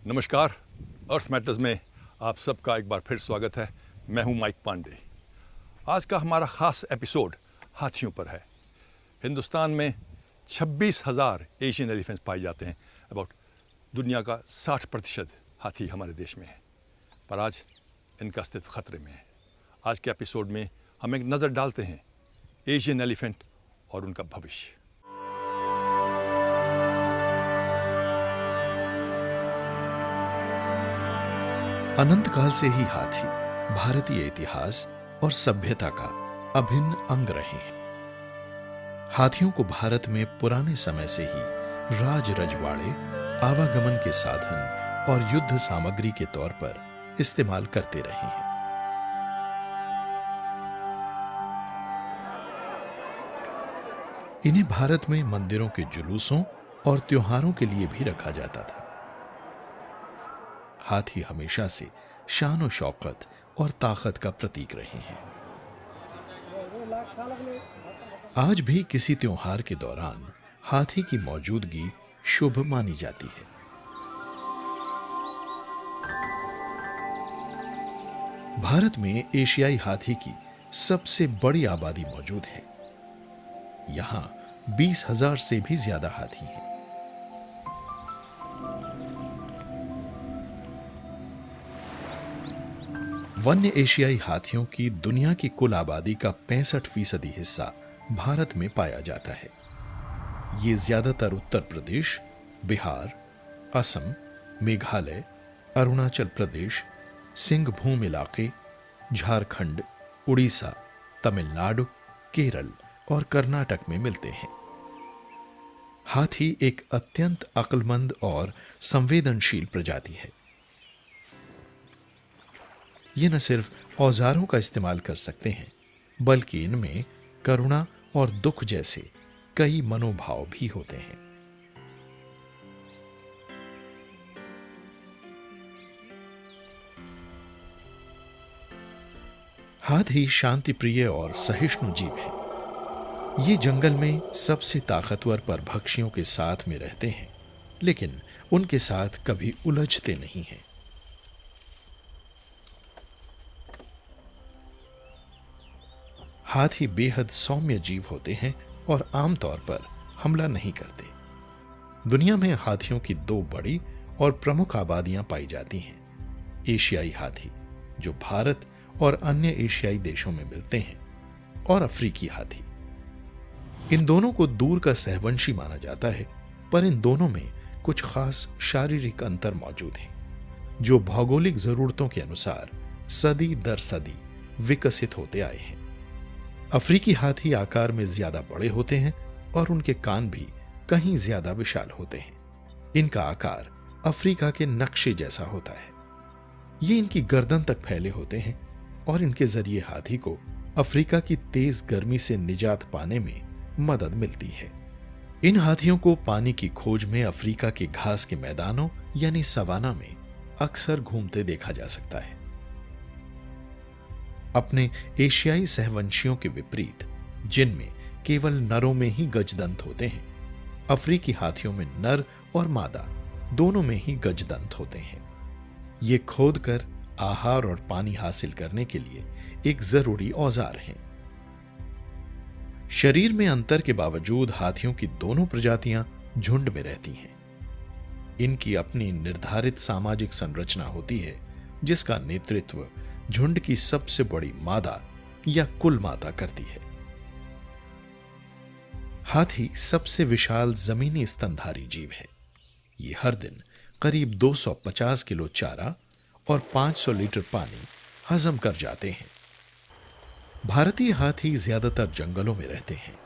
नमस्कार। अर्थ मैटर्स में आप सबका एक बार फिर स्वागत है। मैं हूं माइक पांडे। आज का हमारा ख़ास एपिसोड हाथियों पर है। हिंदुस्तान में 26,000 एशियन एलिफेंट्स पाए जाते हैं। अबाउट दुनिया का 60% हाथी हमारे देश में है, पर आज इनका अस्तित्व खतरे में है। आज के एपिसोड में हम एक नज़र डालते हैं एशियन एलिफेंट और उनका भविष्य। अनंत काल से ही हाथी भारतीय इतिहास और सभ्यता का अभिन्न अंग रहे हैं। हाथियों को भारत में पुराने समय से ही राज रजवाड़े, आवागमन के साधन और युद्ध सामग्री के तौर पर इस्तेमाल करते रहे हैं। इन्हें भारत में मंदिरों के जुलूसों और त्योहारों के लिए भी रखा जाता था। हाथी हमेशा से शान और शौकत और ताकत का प्रतीक रहे हैं। आज भी किसी त्योहार के दौरान हाथी की मौजूदगी शुभ मानी जाती है। भारत में एशियाई हाथी की सबसे बड़ी आबादी मौजूद है। यहां 20,000 से भी ज्यादा हाथी हैं। वन्य एशियाई हाथियों की दुनिया की कुल आबादी का 65% हिस्सा भारत में पाया जाता है। ये ज्यादातर उत्तर प्रदेश, बिहार, असम, मेघालय, अरुणाचल प्रदेश, सिंहभूम इलाके, झारखंड, उड़ीसा, तमिलनाडु, केरल और कर्नाटक में मिलते हैं। हाथी एक अत्यंत अक्लमंद और संवेदनशील प्रजाति है। ये न सिर्फ औजारों का इस्तेमाल कर सकते हैं, बल्कि इनमें करुणा और दुख जैसे कई मनोभाव भी होते हैं। हाथी शांति प्रिय और सहिष्णु जीव है। ये जंगल में सबसे ताकतवर परभक्षियों के साथ में रहते हैं, लेकिन उनके साथ कभी उलझते नहीं हैं। हाथी बेहद सौम्य जीव होते हैं और आमतौर पर हमला नहीं करते। दुनिया में हाथियों की दो बड़ी और प्रमुख आबादियां पाई जाती हैं। एशियाई हाथी, जो भारत और अन्य एशियाई देशों में मिलते हैं, और अफ्रीकी हाथी। इन दोनों को दूर का सहवंशी माना जाता है, पर इन दोनों में कुछ खास शारीरिक अंतर मौजूद हैं, जो भौगोलिक जरूरतों के अनुसार सदी दर सदी विकसित होते आए हैं। अफ्रीकी हाथी आकार में ज्यादा बड़े होते हैं और उनके कान भी कहीं ज्यादा विशाल होते हैं। इनका आकार अफ्रीका के नक्शे जैसा होता है। ये इनकी गर्दन तक फैले होते हैं और इनके जरिए हाथी को अफ्रीका की तेज गर्मी से निजात पाने में मदद मिलती है। इन हाथियों को पानी की खोज में अफ्रीका के घास के मैदानों यानी सवाना में अक्सर घूमते देखा जा सकता है। अपने एशियाई सहवंशियों के विपरीत, जिनमें केवल नरों में ही गजदंत होते हैं, अफ्रीकी हाथियों में नर और मादा दोनों में ही गजदंत होते हैं। ये खोदकर आहार और पानी हासिल करने के लिए एक जरूरी औजार हैं। शरीर में अंतर के बावजूद हाथियों की दोनों प्रजातियां झुंड में रहती हैं। इनकी अपनी निर्धारित सामाजिक संरचना होती है, जिसका नेतृत्व झुंड की सबसे बड़ी मादा या कुल माता करती है। हाथी सबसे विशाल जमीनी स्तनधारी जीव है। ये हर दिन करीब 250 किलो चारा और 500 लीटर पानी हजम कर जाते हैं। भारतीय हाथी ज्यादातर जंगलों में रहते हैं।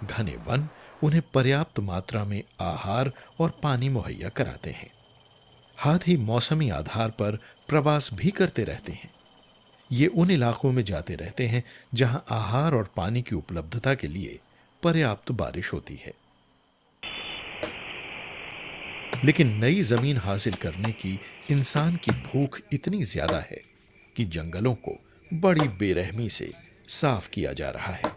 घने वन उन्हें पर्याप्त मात्रा में आहार और पानी मुहैया कराते हैं। हाथी मौसमी आधार पर प्रवास भी करते रहते हैं। ये उन इलाकों में जाते रहते हैं जहां आहार और पानी की उपलब्धता के लिए पर्याप्त बारिश होती है। लेकिन नई जमीन हासिल करने की इंसान की भूख इतनी ज्यादा है कि जंगलों को बड़ी बेरहमी से साफ किया जा रहा है।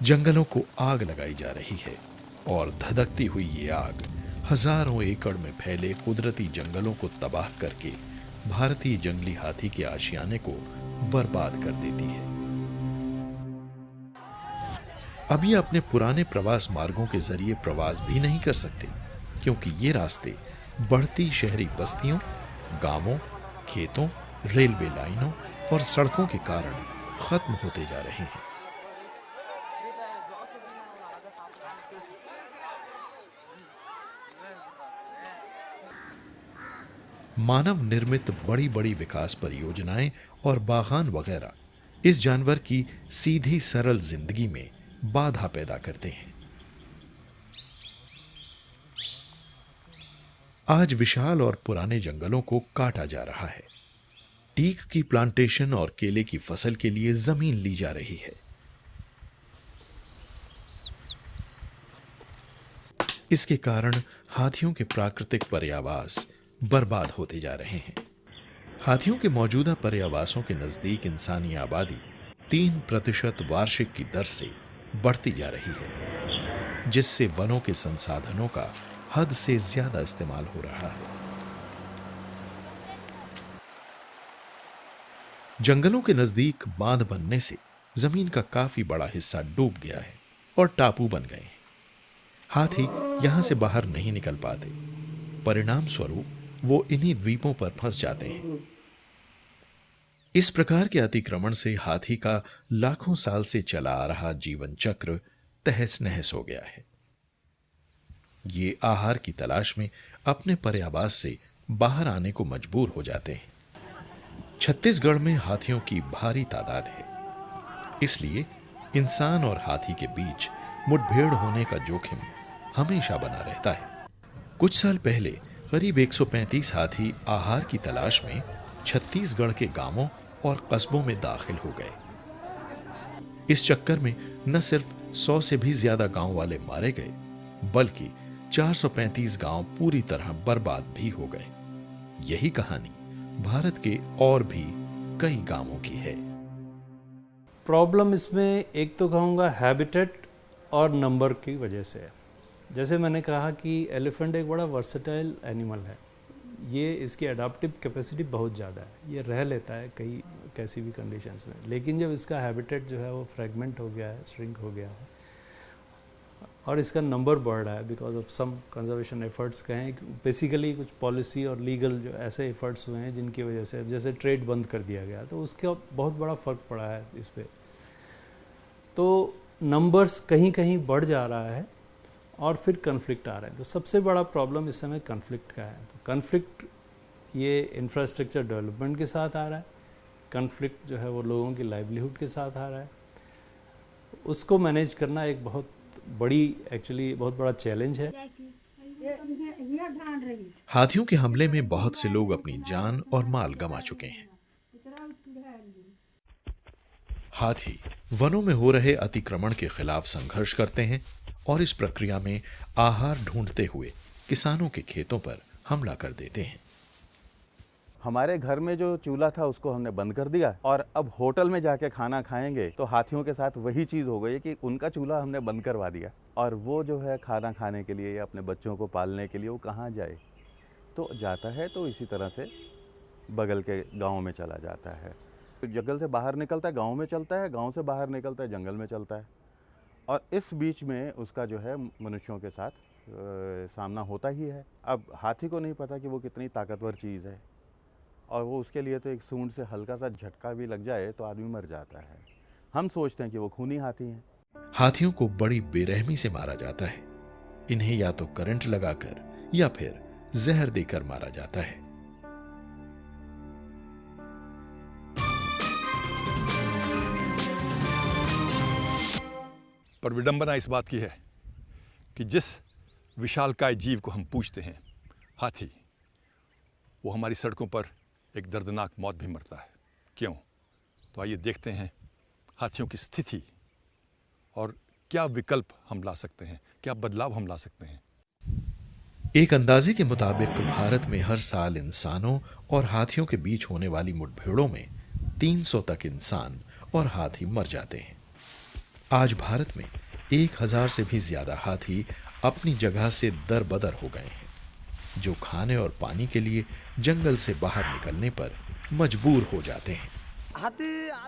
जंगलों को आग लगाई जा रही है और धधकती हुई ये आग हजारों एकड़ में फैले कुदरती जंगलों को तबाह करके भारतीय जंगली हाथी के आशियाने को बर्बाद कर देती है। अब ये अपने पुराने प्रवास मार्गों के जरिए प्रवास भी नहीं कर सकते, क्योंकि ये रास्ते बढ़ती शहरी बस्तियों, गांवों, खेतों, रेलवे लाइनों और सड़कों के कारण खत्म होते जा रहे हैं। मानव निर्मित बड़ी बड़ी विकास परियोजनाएं और बागान वगैरह इस जानवर की सीधी सरल जिंदगी में बाधा पैदा करते हैं। आज विशाल और पुराने जंगलों को काटा जा रहा है। टीक की प्लांटेशन और केले की फसल के लिए जमीन ली जा रही है। इसके कारण हाथियों के प्राकृतिक पर्यावास बर्बाद होते जा रहे हैं। हाथियों के मौजूदा पर्यावासों के नजदीक इंसानी आबादी 3% वार्षिक की दर से बढ़ती जा रही है, जिससे वनों के संसाधनों का हद से ज्यादा इस्तेमाल हो रहा है। जंगलों के नजदीक बांध बनने से जमीन का काफी बड़ा हिस्सा डूब गया है और टापू बन गए हैं। हाथी यहां से बाहर नहीं निकल पाते। परिणाम स्वरूप वो इन्हीं द्वीपों पर फंस जाते हैं। इस प्रकार के अतिक्रमण से हाथी का लाखों साल से चला आ रहा जीवन चक्र तहस नहस हो गया है। ये आहार की तलाश में अपने पर्यावास से बाहर आने को मजबूर हो जाते हैं। छत्तीसगढ़ में हाथियों की भारी तादाद है, इसलिए इंसान और हाथी के बीच मुठभेड़ होने का जोखिम हमेशा बना रहता है। कुछ साल पहले करीब 135 हाथी आहार की तलाश में छत्तीसगढ़ के गांवों और कस्बों में दाखिल हो गए। इस चक्कर में न सिर्फ 100 से भी ज्यादा गांव वाले मारे गए, बल्कि 435 गांव पूरी तरह बर्बाद भी हो गए। यही कहानी भारत के और भी कई गांवों की है। प्रॉब्लम इसमें एक तो कहूँगा हैबिटेट और नंबर की वजह से है। जैसे मैंने कहा कि एलिफेंट एक बड़ा वर्सेटाइल एनिमल है। ये इसकी अडाप्टिव कैपेसिटी बहुत ज़्यादा है, ये रह लेता है कई कैसी भी कंडीशंस में। लेकिन जब इसका हैबिटेट जो है वो फ्रेगमेंट हो गया है, श्रिंक हो गया है और इसका नंबर बढ़ रहा है because of some conservation efforts कहें, बेसिकली कुछ पॉलिसी और लीगल जो ऐसे एफर्ट्स हुए हैं जिनकी वजह से जैसे ट्रेड बंद कर दिया गया, तो उसका बहुत बड़ा फ़र्क पड़ा है इस पर। तो नंबर्स कहीं कहीं बढ़ जा रहा है और फिर कन्फ्लिक्ट आ रहे हैं। तो सबसे बड़ा प्रॉब्लम इस समय कन्फ्लिक्ट का है। तो कन्फ्लिक्ट ये इंफ्रास्ट्रक्चर डेवलपमेंट के साथ आ रहा है, कन्फ्लिक्ट जो है वो लोगों की लाइवलीहुड के साथ आ रहा है। उसको मैनेज करना एक बहुत बड़ा चैलेंज है। हाथियों के हमले में बहुत से लोग अपनी जान और माल गंवा चुके हैं। हाथी वनों में हो रहे अतिक्रमण के खिलाफ संघर्ष करते हैं और इस प्रक्रिया में आहार ढूंढते हुए किसानों के खेतों पर हमला कर देते हैं। हमारे घर में जो चूल्हा था उसको हमने बंद कर दिया और अब होटल में जाके खाना खाएंगे तो हाथियों के साथ वही चीज़ हो गई कि उनका चूल्हा हमने बंद करवा दिया और वो जो है खाना खाने के लिए या अपने बच्चों को पालने के लिए वो कहाँ जाए, तो जाता है तो इसी तरह से बगल के गाँव में चला जाता है। जंगल से बाहर निकलता है गाँव में चलता है, गाँव से बाहर निकलता है जंगल में चलता है और इस बीच में उसका जो है मनुष्यों के साथ सामना होता ही है। अब हाथी को नहीं पता कि वो कितनी ताकतवर चीज़ है और वो उसके लिए तो एक सूंड से हल्का सा झटका भी लग जाए तो आदमी मर जाता है। हम सोचते हैं कि वो खूनी हाथी हैं। हाथियों को बड़ी बेरहमी से मारा जाता है। इन्हें या तो करंट लगाकर या फिर जहर देकर मारा जाता है। पर विडंबना इस बात की है कि जिस विशालकाय जीव को हम पूजते हैं, हाथी, वो हमारी सड़कों पर एक दर्दनाक मौत भी मरता है। क्यों? तो आइए देखते हैं हाथियों की स्थिति और क्या विकल्प हम ला सकते हैं, क्या बदलाव हम ला सकते हैं। एक अंदाजे के मुताबिक भारत में हर साल इंसानों और हाथियों के बीच होने वाली मुठभेड़ों में 300 तक इंसान और हाथी मर जाते हैं। आज भारत में 1000 से भी ज्यादा हाथी अपनी जगह से दरबदर हो गए हैं, जो खाने और पानी के लिए जंगल से बाहर निकलने पर मजबूर हो जाते हैं।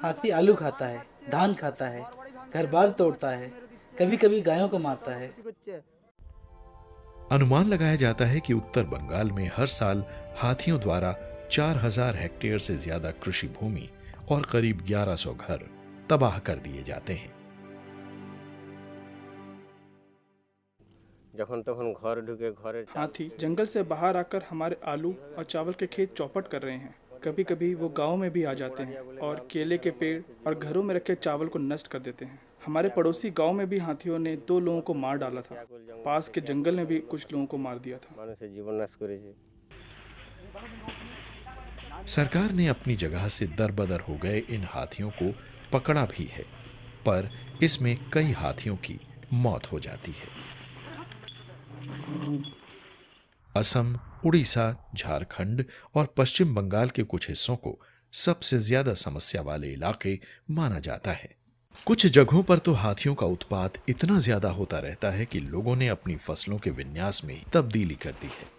हाथी आलू खाता है, धान खाता है, घर बार तोड़ता है, कभी कभी गायों को मारता है। अनुमान लगाया जाता है कि उत्तर बंगाल में हर साल हाथियों द्वारा 4000 हेक्टेयर से ज्यादा कृषि भूमि और करीब 1100 घर तबाह कर दिए जाते हैं। हाथी जंगल से बाहर आकर हमारे आलू और चावल के खेत चौपट कर रहे हैं। कभी कभी वो गांव में भी आ जाते हैं और केले के पेड़ और घरों में रखे चावल को नष्ट कर देते हैं। हमारे पड़ोसी गांव में भी हाथियों ने 2 लोगों को मार डाला था। पास के जंगल ने भी कुछ लोगों को मार दिया था। सरकार ने अपनी जगह से दरबदर हो गए इन हाथियों को पकड़ा भी है, पर इसमें कई हाथियों की मौत हो जाती है। असम, उड़ीसा, झारखंड और पश्चिम बंगाल के कुछ हिस्सों को सबसे ज्यादा समस्या वाले इलाके माना जाता है। कुछ जगहों पर तो हाथियों का उत्पात इतना ज्यादा होता रहता है कि लोगों ने अपनी फसलों के विन्यास में तब्दीली कर दी है।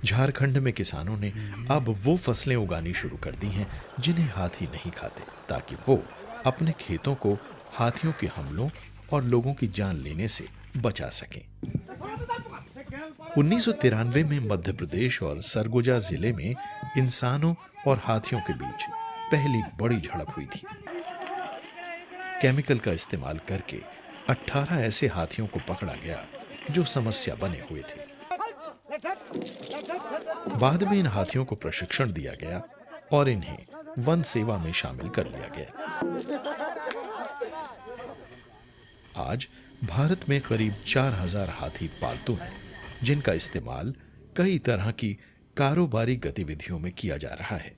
झारखंड में किसानों ने अब वो फसलें उगानी शुरू कर दी हैं जिन्हें हाथी नहीं खाते, ताकि वो अपने खेतों को हाथियों के हमलों और लोगों की जान लेने से बचा सकें। 1993 में मध्य प्रदेश और सरगुजा जिले में इंसानों और हाथियों के बीच पहली बड़ी झड़प हुई थी। केमिकल का इस्तेमाल करके 18 ऐसे हाथियों को पकड़ा गया जो समस्या बने हुए थे। बाद में इन हाथियों को प्रशिक्षण दिया गया और इन्हें वन सेवा में शामिल कर लिया गया। आज भारत में करीब 4000 हाथी पालतू हैं, जिनका इस्तेमाल कई तरह की कारोबारी गतिविधियों में किया जा रहा है,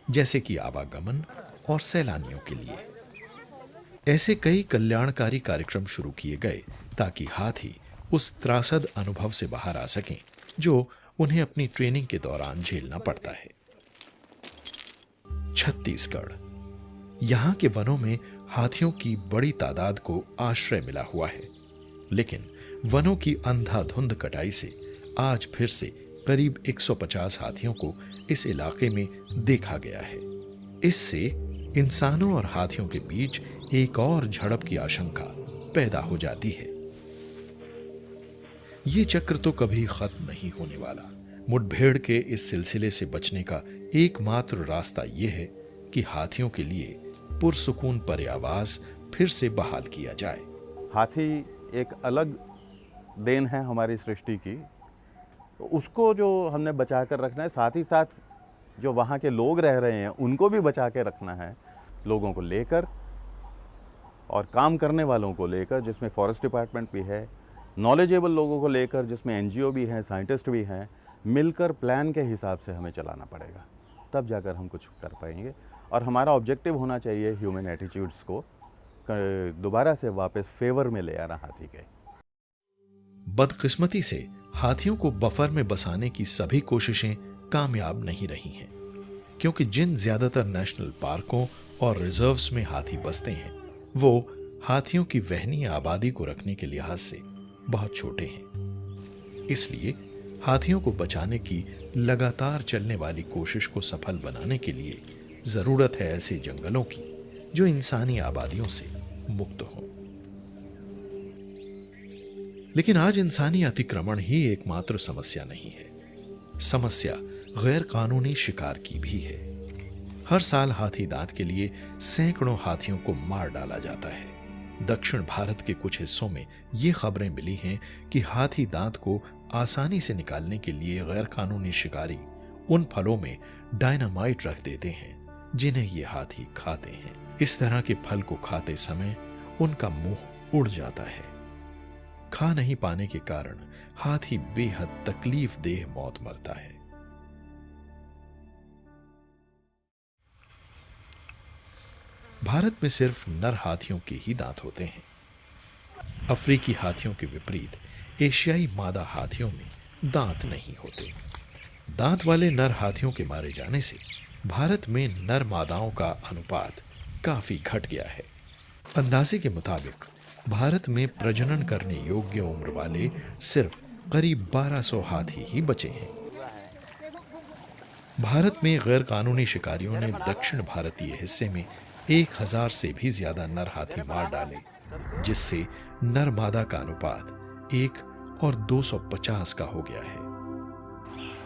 जैसे कि आवागमन और सैलानियों के लिए। ऐसे कई कल्याणकारी कार्यक्रम शुरू किए गए ताकि हाथी उस त्रासद अनुभव से बाहर आ सकें जो उन्हें अपनी ट्रेनिंग के दौरान झेलना पड़ता है। छत्तीसगढ़, यहां के वनों में हाथियों की बड़ी तादाद को आश्रय मिला हुआ है, लेकिन वनों की अंधाधुंध कटाई से आज फिर से करीब 150 हाथियों को इस इलाके में देखा गया है। इससे इंसानों और हाथियों के बीच एक और झड़प की आशंका पैदा हो जाती है। ये चक्र तो कभी खत्म नहीं होने वाला। मुठभेड़ के इस सिलसिले से बचने का एकमात्र रास्ता यह है कि हाथियों के लिए पुरसुकून पर्यावास फिर से बहाल किया जाए। हाथी एक अलग देन है हमारी सृष्टि की, तो उसको जो हमने बचा कर रखना है, साथ ही साथ जो वहाँ के लोग रह रहे हैं उनको भी बचा के रखना है, लोगों को लेकर और काम करने वालों को लेकर, जिसमें फॉरेस्ट डिपार्टमेंट भी है, नॉलेजेबल लोगों को लेकर जिसमें एनजीओ भी हैं, साइंटिस्ट भी हैं, मिलकर प्लान के हिसाब से हमें चलाना पड़ेगा, तब जाकर हम कुछ कर पाएंगे। और हमारा ऑब्जेक्टिव होना चाहिए ह्यूमन एटीट्यूड्स को दोबारा से वापस फेवर में ले आना हाथी के। बदकिस्मती से हाथियों को बफर में बसाने की सभी कोशिशें कामयाब नहीं रही हैं, क्योंकि जिन ज्यादातर नेशनल पार्कों और रिजर्व्स में हाथी बसते हैं वो हाथियों की वहनीय आबादी को रखने के लिहाज से बहुत छोटे हैं। इसलिए हाथियों को बचाने की लगातार चलने वाली कोशिश को सफल बनाने के लिए जरूरत है ऐसे जंगलों की जो इंसानी आबादियों से मुक्त हों। लेकिन आज इंसानी अतिक्रमण ही एकमात्र समस्या नहीं है। समस्या गैर कानूनी शिकार की भी है। हर साल हाथी दांत के लिए सैकड़ों हाथियों को मार डाला जाता है। दक्षिण भारत के कुछ हिस्सों में ये खबरें मिली हैं कि हाथी दांत को आसानी से निकालने के लिए गैर कानूनी शिकारी उन फलों में डायनामाइट रख देते हैं जिन्हें ये हाथी खाते हैं। इस तरह के फल को खाते समय उनका मुंह उड़ जाता है। खा नहीं पाने के कारण हाथी बेहद तकलीफ देह मौत मरता है। भारत में सिर्फ नर हाथियों के ही दांत होते हैं। अफ्रीकी हाथियों के विपरीत एशियाई मादा हाथियों में दांत नहीं होते। दांत वाले नर हाथियों के मारे जाने से भारत में नर मादाओं का अनुपात काफी घट गया है। अंदाजे के मुताबिक भारत में प्रजनन करने योग्य उम्र वाले सिर्फ करीब 1200 हाथी ही बचे हैं। भारत में गैर कानूनी शिकारियों ने दक्षिण भारतीय हिस्से में 1000 से भी ज्यादा नर हाथी मार डाले, जिससे नर मादा का अनुपात 1 और 250 का हो गया है।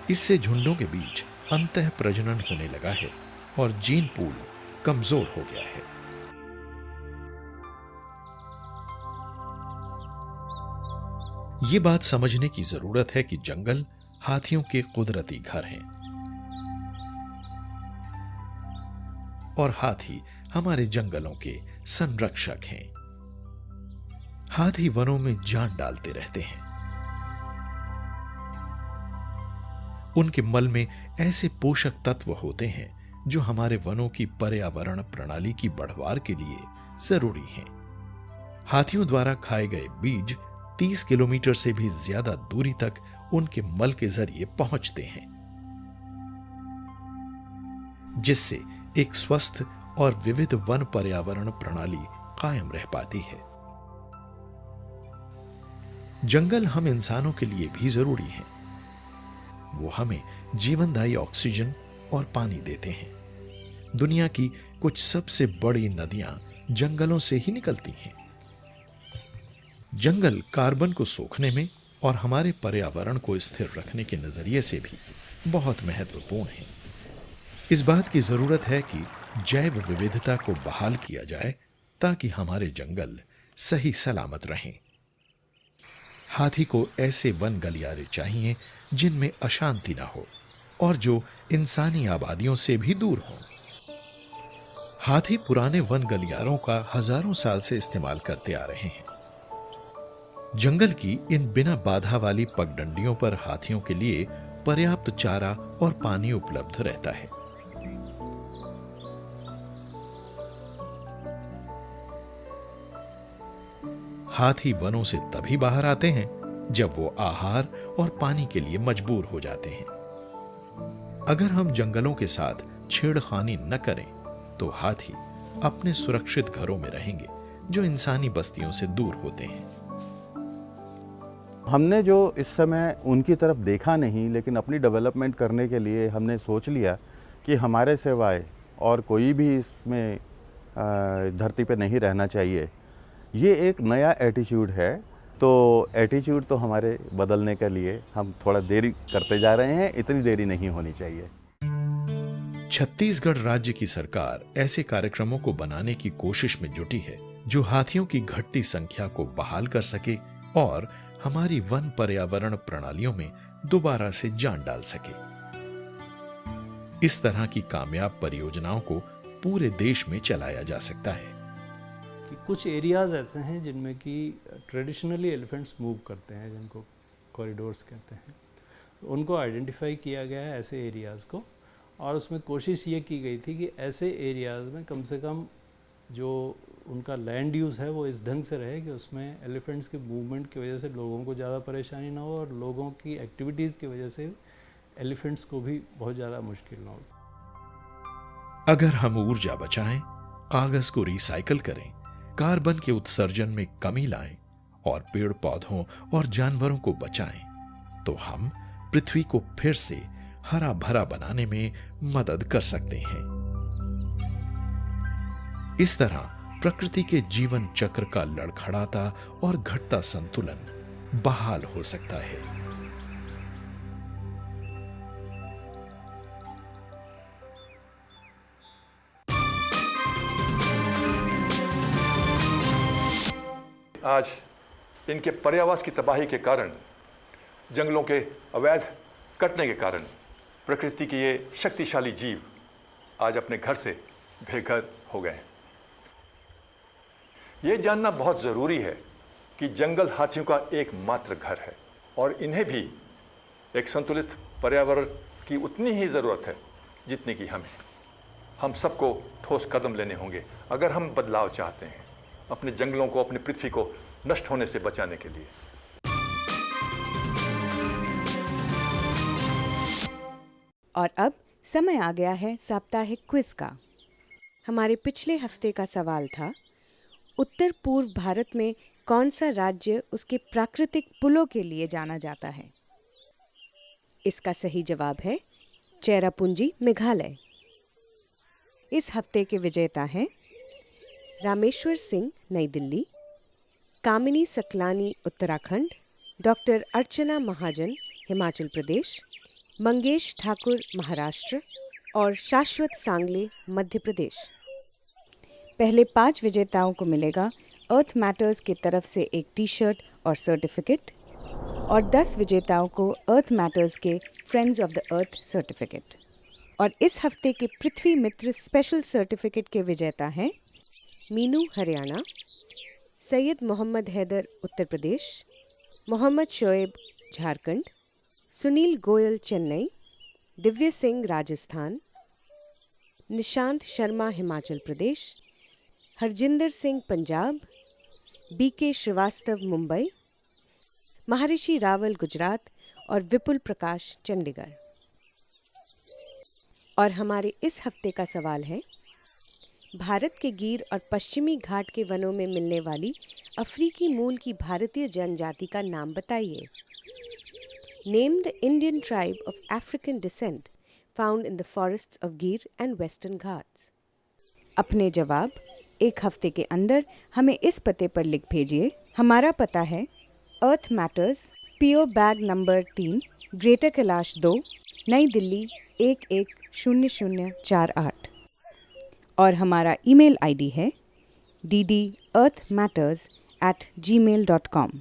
इससे झुंडों के बीच अंतः प्रजनन होने लगा है और जीन पूल कमजोर हो गया है। ये बात समझने की जरूरत है कि जंगल हाथियों के कुदरती घर हैं और हाथी हमारे जंगलों के संरक्षक हैं। हाथी वनों में जान डालते रहते हैं। उनके मल में ऐसे पोषक तत्व होते हैं जो हमारे वनों की पर्यावरण प्रणाली की बढ़वार के लिए जरूरी हैं। हाथियों द्वारा खाए गए बीज 30 किलोमीटर से भी ज्यादा दूरी तक उनके मल के जरिए पहुंचते हैं, जिससे एक स्वस्थ और विविध वन पर्यावरण प्रणाली कायम रह पाती है। जंगल हम इंसानों के लिए भी जरूरी हैं। वो हमें जीवनदायी ऑक्सीजन और पानी देते हैं। दुनिया की कुछ सबसे बड़ी नदियां जंगलों से ही निकलती हैं। जंगल कार्बन को सोखने में और हमारे पर्यावरण को स्थिर रखने के नजरिए से भी बहुत महत्वपूर्ण है। इस बात की जरूरत है कि जैव विविधता को बहाल किया जाए ताकि हमारे जंगल सही सलामत रहें। हाथी को ऐसे वन गलियारे चाहिए जिनमें अशांति ना हो और जो इंसानी आबादियों से भी दूर हो। हाथी पुराने वन गलियारों का हजारों साल से इस्तेमाल करते आ रहे हैं। जंगल की इन बिना बाधा वाली पगडंडियों पर हाथियों के लिए पर्याप्त चारा और पानी उपलब्ध रहता है। हाथी वनों से तभी बाहर आते हैं जब वो आहार और पानी के लिए मजबूर हो जाते हैं। अगर हम जंगलों के साथ छेड़खानी न करें तो हाथी अपने सुरक्षित घरों में रहेंगे जो इंसानी बस्तियों से दूर होते हैं। हमने जो इस समय उनकी तरफ देखा नहीं, लेकिन अपनी डेवलपमेंट करने के लिए हमने सोच लिया कि हमारे सिवाय और कोई भी इसमें धरती पे नहीं रहना चाहिए। ये एक नया एटीट्यूड है। तो एटीट्यूड तो हमारे बदलने के लिए हम थोड़ा देरी करते जा रहे हैं। इतनी देरी नहीं होनी चाहिए। छत्तीसगढ़ राज्य की सरकार ऐसे कार्यक्रमों को बनाने की कोशिश में जुटी है जो हाथियों की घटती संख्या को बहाल कर सके और हमारी वन पर्यावरण प्रणालियों में दोबारा से जान डाल सके। इस तरह की कामयाब परियोजनाओं को पूरे देश में चलाया जा सकता है। कि कुछ एरियाज ऐसे हैं जिनमें कि ट्रेडिशनली एलिफेंट्स मूव करते हैं, जिनको कॉरिडोर्स कहते हैं। उनको आइडेंटिफाई किया गया है ऐसे एरियाज़ को, और उसमें कोशिश ये की गई थी कि ऐसे एरियाज़ में कम से कम जो उनका लैंड यूज़ है वो इस ढंग से रहे कि उसमें एलिफेंट्स के मूवमेंट की वजह से लोगों को ज़्यादा परेशानी ना हो और लोगों की एक्टिविटीज़ की वजह से एलिफेंट्स को भी बहुत ज़्यादा मुश्किल ना हो। अगर हम ऊर्जा बचाएं, कागज को रिसाइकल करें, कार्बन के उत्सर्जन में कमी लाएं और पेड़ पौधों और जानवरों को बचाएं, तो हम पृथ्वी को फिर से हरा भरा बनाने में मदद कर सकते हैं। इस तरह प्रकृति के जीवन चक्र का लड़खड़ाता और घटता संतुलन बहाल हो सकता है। आज इनके पर्यावास की तबाही के कारण, जंगलों के अवैध कटने के कारण प्रकृति के ये शक्तिशाली जीव आज अपने घर से बेघर हो गए हैं। ये जानना बहुत ज़रूरी है कि जंगल हाथियों का एकमात्र घर है और इन्हें भी एक संतुलित पर्यावरण की उतनी ही ज़रूरत है जितनी कि हमें। हम सबको ठोस कदम लेने होंगे अगर हम बदलाव चाहते हैं अपने जंगलों को, अपनी पृथ्वी को नष्ट होने से बचाने के लिए। और अब समय आ गया है साप्ताहिक क्विज का। हमारे पिछले हफ्ते का सवाल था, उत्तर पूर्व भारत में कौन सा राज्य उसके प्राकृतिक पुलों के लिए जाना जाता है? इसका सही जवाब है चेरापूंजी, मेघालय। इस हफ्ते के विजेता हैं रामेश्वर सिंह, नई दिल्ली, कामिनी सकलानी, उत्तराखंड, डॉक्टर अर्चना महाजन, हिमाचल प्रदेश, मंगेश ठाकुर, महाराष्ट्र और शाश्वत सांगले, मध्य प्रदेश। पहले 5 विजेताओं को मिलेगा अर्थ मैटर्स की तरफ से एक टी-शर्ट और सर्टिफिकेट और 10 विजेताओं को अर्थ मैटर्स के friends of the earth certificate. और इस हफ्ते के पृथ्वी मित्र स्पेशल सर्टिफिकेट के विजेता हैं मीनू, हरियाणा, सैयद मोहम्मद हैदर, उत्तर प्रदेश, मोहम्मद शोएब, झारखंड, सुनील गोयल, चेन्नई, दिव्य सिंह, राजस्थान, निशांत शर्मा, हिमाचल प्रदेश, हरजिंदर सिंह, पंजाब, बीके श्रीवास्तव, मुंबई, महर्षि रावल, गुजरात और विपुल प्रकाश, चंडीगढ़। और हमारे इस हफ्ते का सवाल है, भारत के गिर और पश्चिमी घाट के वनों में मिलने वाली अफ्रीकी मूल की भारतीय जनजाति का नाम बताइए। Name the Indian tribe of African descent found in the forests of Gir and Western Ghats. अपने जवाब एक हफ्ते के अंदर हमें इस पते पर लिख भेजिए। हमारा पता है Earth Matters, PO bag number 3, Greater Kailash 2, Nai Delhi 110048। और हमारा ईमेल आईडी है dd.earthmatters@gmail.com।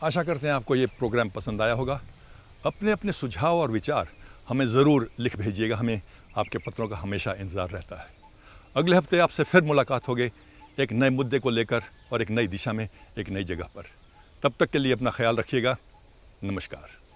आशा करते हैं आपको ये प्रोग्राम पसंद आया होगा। अपने अपने सुझाव और विचार हमें ज़रूर लिख भेजिएगा, हमें आपके पत्रों का हमेशा इंतज़ार रहता है। अगले हफ्ते आपसे फिर मुलाकात होगी एक नए मुद्दे को लेकर और एक नई दिशा में, एक नई जगह पर। तब तक के लिए अपना ख्याल रखिएगा। नमस्कार।